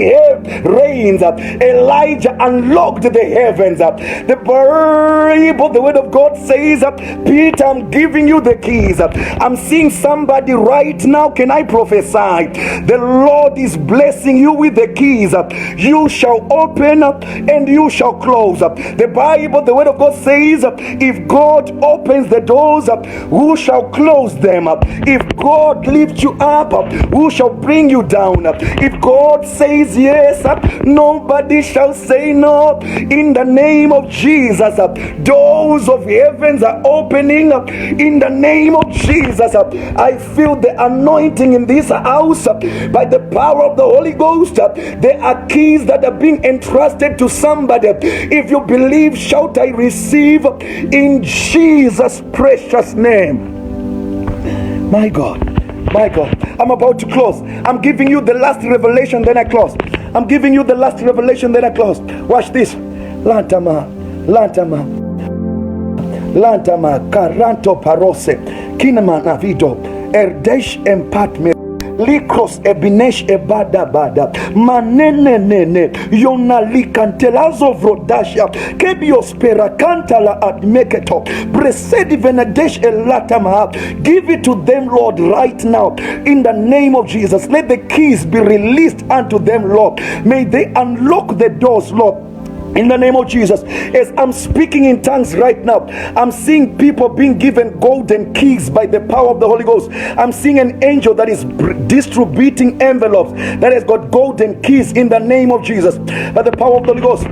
rains, Elijah unlocked the heavens. The Bible, the word of God says, Peter, I'm giving you the keys. I'm seeing somebody right now. Can I prophesy? The Lord is blessing you with the keys. You shall open and you shall close. The Bible, the word of God says, if God opens the doors, who shall close them? If God lift you up, who shall bring you down? If God says yes, nobody shall say no. In the name of Jesus, doors of heavens are opening. In the name of Jesus, I feel the anointing in this house by the power of the Holy Ghost. There are keys that are being entrusted to somebody. If you believe, shout, I receive in Jesus' precious name. My God, I'm about to close. I'm giving you the last revelation, then I close. I'm giving you the last revelation, then I close. Watch this. Lantama, Karanto Parose, Kinama Navido, Erdesh Empatme. Likros ebinesh ebada bada manene nene yona likantelazo vrodasha kebios perakantala admeketo bresedi venadesh elatama. Give it to them, Lord, right now in the name of Jesus. Let the keys be released unto them, Lord. May they unlock the doors, Lord. In the name of Jesus, as I'm speaking in tongues right now, I'm seeing people being given golden keys by the power of the Holy Ghost. I'm seeing an angel that is distributing envelopes that has got golden keys in the name of Jesus, by the power of the Holy Ghost.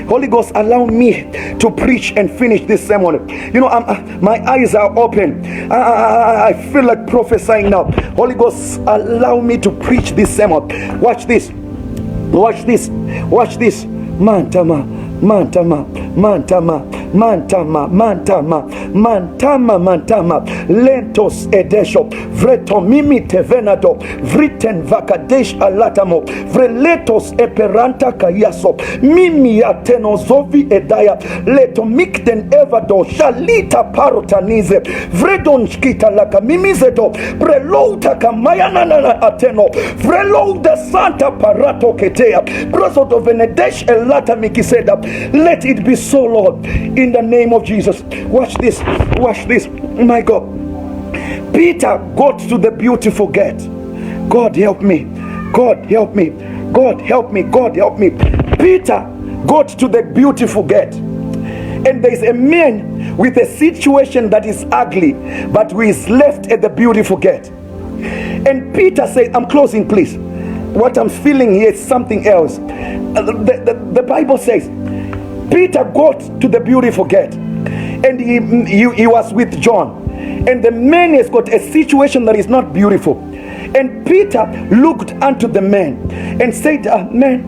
Holy Ghost, allow me to preach and finish this sermon. You know, my eyes are open. I feel like prophesying now. Holy Ghost, allow me to preach this sermon. Watch this. Watch this. Watch this. Mantama, mantama, mantama, mantama, mantama, mantama, mantama, lentos edesho, vreto mimi tevenado, vriten vakadesh alatamo, vreletos eperanta kayaso, mimi atenozovi edaya, leto mikten evado, shalita parotanize, vredon shkita laka mimizedo, prelota kamayanana ateno, vreloda santa parato ketea, prosoto venedesh elata mikiseda. Let it be so, Lord, in the name of Jesus. Watch this. Watch this. My God. Peter got to the beautiful gate. God help me. God help me. God help me. God help me. Peter got to the beautiful gate. And there's a man with a situation that is ugly, but who is left at the beautiful gate. And Peter said, I'm closing, please. What I'm feeling here is something else. The Bible says Peter got to the beautiful gate, and he was with John, and the man has got a situation that is not beautiful. And Peter looked unto the man and said, man,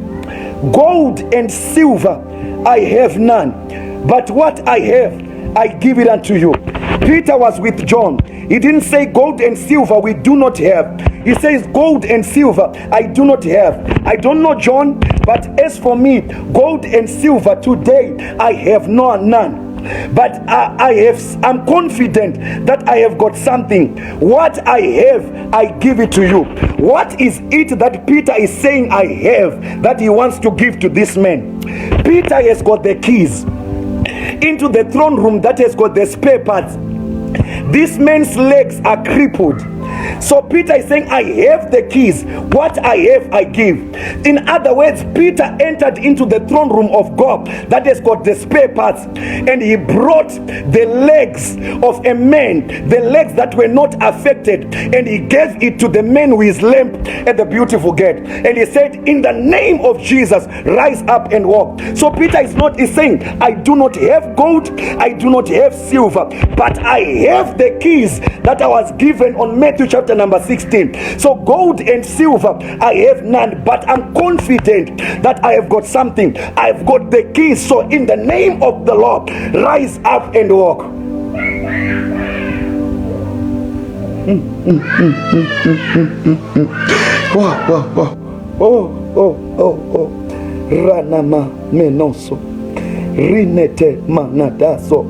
gold and silver I have none, but what I have I give it unto you. Peter was with John. He didn't say gold and silver we do not have. He says gold and silver I do not have. I don't know John, but as for me, gold and silver today I have none. But I'm confident that I have got something. What I have, I give it to you. What is it that Peter is saying I have that he wants to give to this man? Peter has got the keys into the throne room that has got the spare parts. This man's legs are crippled. So Peter is saying, I have the keys. What I have, I give. In other words, Peter entered into the throne room of God that has got the spare parts, and he brought the legs of a man, the legs that were not affected, and he gave it to the man who is lame at the beautiful gate. And he said, in the name of Jesus, rise up and walk. So Peter is saying, I do not have gold, I do not have silver, but I have the keys that I was given on Matthew chapter number 16. So gold and silver I have none, but I'm confident that I have got something. I've got the keys. So in the name of the Lord, rise up and walk. Wow. Oh. Ranama menoso. Rinete manadaso.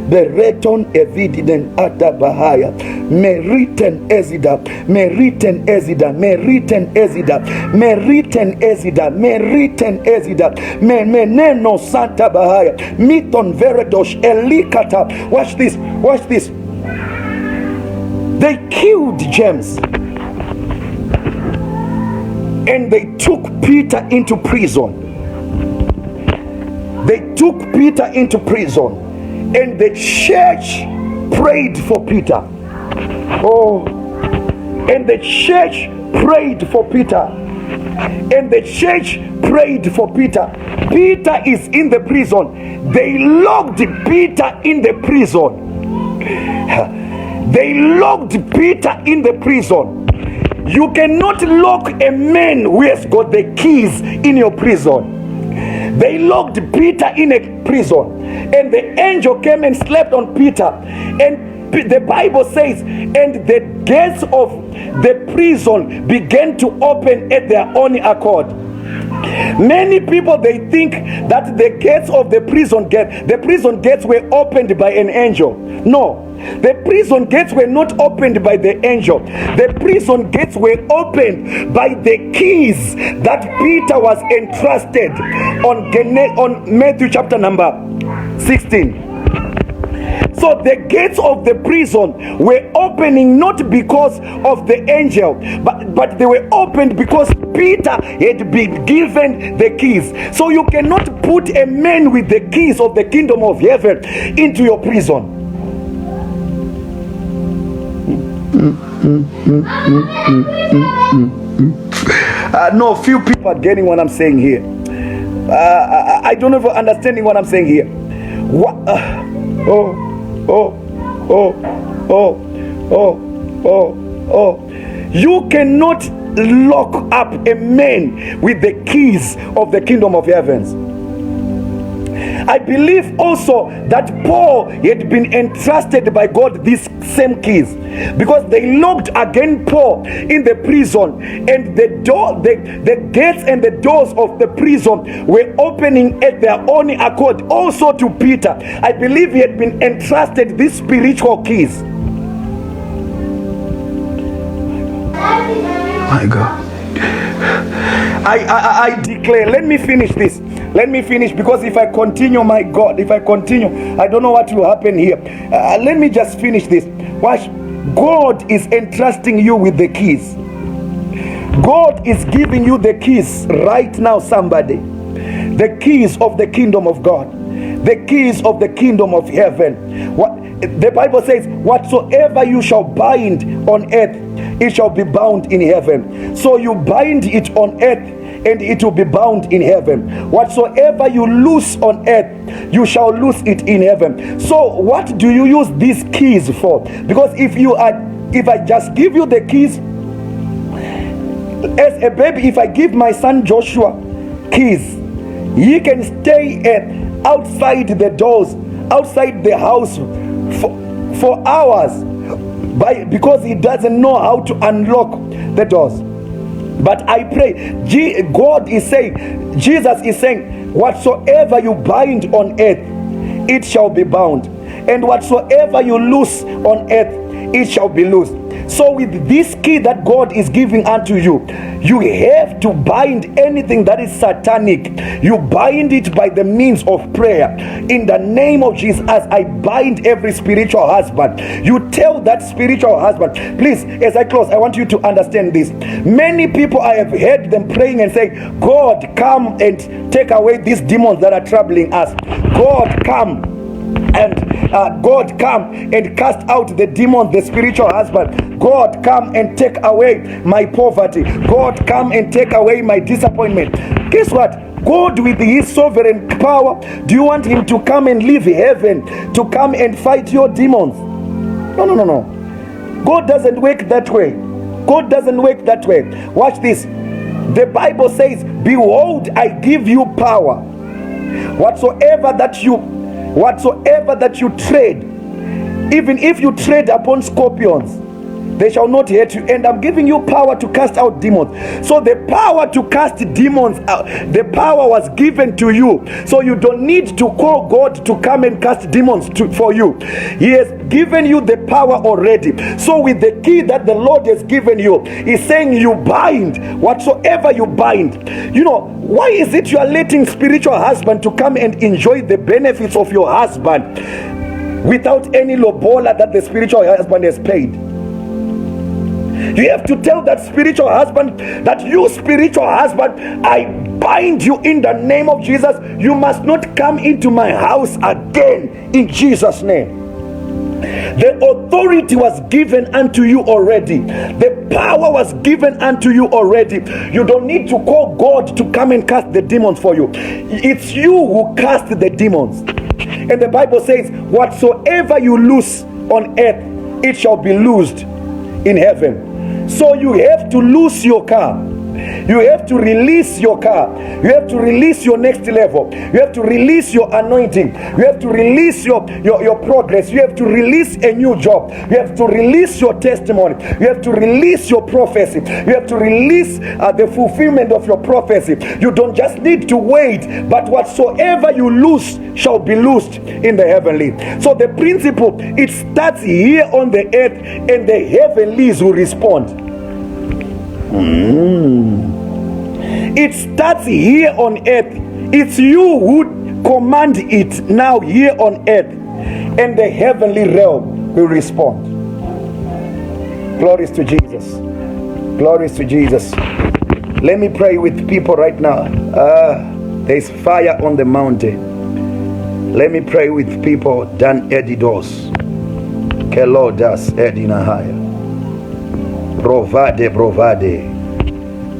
Bereton evididen atabahaya. Meriten ezida. Meriten ezida. Meriten ezida. Meriten ezida. Meriten ezida. Meneno santa bahaya. Miton veredosh elikata. Watch this. Watch this. They killed James. And they took Peter into prison. They took Peter into prison. And the church prayed for Peter. Oh, and the church prayed for Peter. And the church prayed for Peter. Peter is in the prison. They locked Peter in the prison. They locked Peter in the prison. You cannot lock a man who has got the keys in your prison. They locked Peter in a prison, and the angel came and slept on Peter. And the Bible says, and the gates of the prison began to open at their own accord. Many people, they think that the gates of the prison gates were opened by an angel. No, the prison gates were not opened by the angel. The prison gates were opened by the keys that Peter was entrusted on Matthew chapter number 16. So the gates of the prison were opening not because of the angel, but they were opened because Peter had been given the keys. So you cannot put a man with the keys of the kingdom of heaven into your prison. No, few people are getting what I'm saying here. I don't know if you're understanding what I'm saying here. What? You cannot lock up a man with the keys of the kingdom of heavens. I believe also that Paul had been entrusted by God these same keys, because they locked again Paul in the prison, and the gates and the doors of the prison were opening at their own accord. Also to Peter, I believe he had been entrusted these spiritual keys. My God. I declare, let me finish this. Let me finish, because if I continue, my God, if I continue, I don't know what will happen here. Let me just finish this. Watch. God is entrusting you with the keys. God is giving you the keys right now, somebody. The keys of the kingdom of God. The keys of the kingdom of heaven. What the Bible says, whatsoever you shall bind on earth, it shall be bound in heaven. So you bind it on earth, and it will be bound in heaven. Whatsoever you loose on earth, you shall loose it in heaven. So what do you use these keys for? Because if I just give you the keys as a baby, if I give my son Joshua keys, he can stay outside the doors, outside the house for hours, because he doesn't know how to unlock the doors. But I pray, God is saying, Jesus is saying, whatsoever you bind on earth, it shall be bound, and whatsoever you loose on earth, it shall be loosed. So with this key that God is giving unto you, you have to bind anything that is satanic. You bind it by the means of prayer. In the name of Jesus, as I bind every spiritual husband, you tell that spiritual husband, please, as I close, I want you to understand this. Many people, I have heard them praying and saying, God, come and take away these demons that are troubling us. God, come. And God, come and cast out the demon, the spiritual husband. God, come and take away my poverty. God, come and take away my disappointment. Guess what? God, with his sovereign power, do you want him to come and leave heaven to come and fight your demons? No. God doesn't work that way. God doesn't work that way. Watch this. The Bible says, behold, I give you power. Whatsoever that you tread, even if you tread upon scorpions, they shall not hurt you. And I'm giving you power to cast out demons. So the power to cast demons out, the power was given to you. So you don't need to call God to come and cast demons for you. He has given you the power already. So with the key that the Lord has given you, he's saying you bind whatsoever you bind. You know, why is it you are letting spiritual husband to come and enjoy the benefits of your husband without any lobola that the spiritual husband has paid? You have to tell that spiritual husband that you spiritual husband, I bind you in the name of Jesus. You must not come into my house again in Jesus' name. The authority was given unto you already. The power was given unto you already. You don't need to call God to come and cast the demons for you. It's you who cast the demons. And the Bible says, whatsoever you loose on earth, it shall be loosed in heaven. So you have to loose your car. You have to release your car. You have to release your next level. You have to release your anointing. You have to release your progress. You have to release a new job. You have to release your testimony. You have to release your prophecy. You have to release the fulfillment of your prophecy. You don't just need to wait, but whatsoever you loose shall be loosed in the heavenly. So the principle, it starts here on the earth, and the heavenlies will respond. It starts here on earth. It's you who command it now here on earth. and the heavenly realm will respond. Glories to Jesus. Glories to Jesus. Let me pray with people right now. There's fire on the mountain. Let me pray with people. Dan Edidos. Kelodas Edinahaya. Brovade.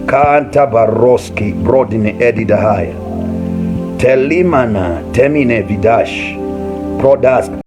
Kanta Baroski Brodine Edidahaya. Telimana Temine Vidash. Prodas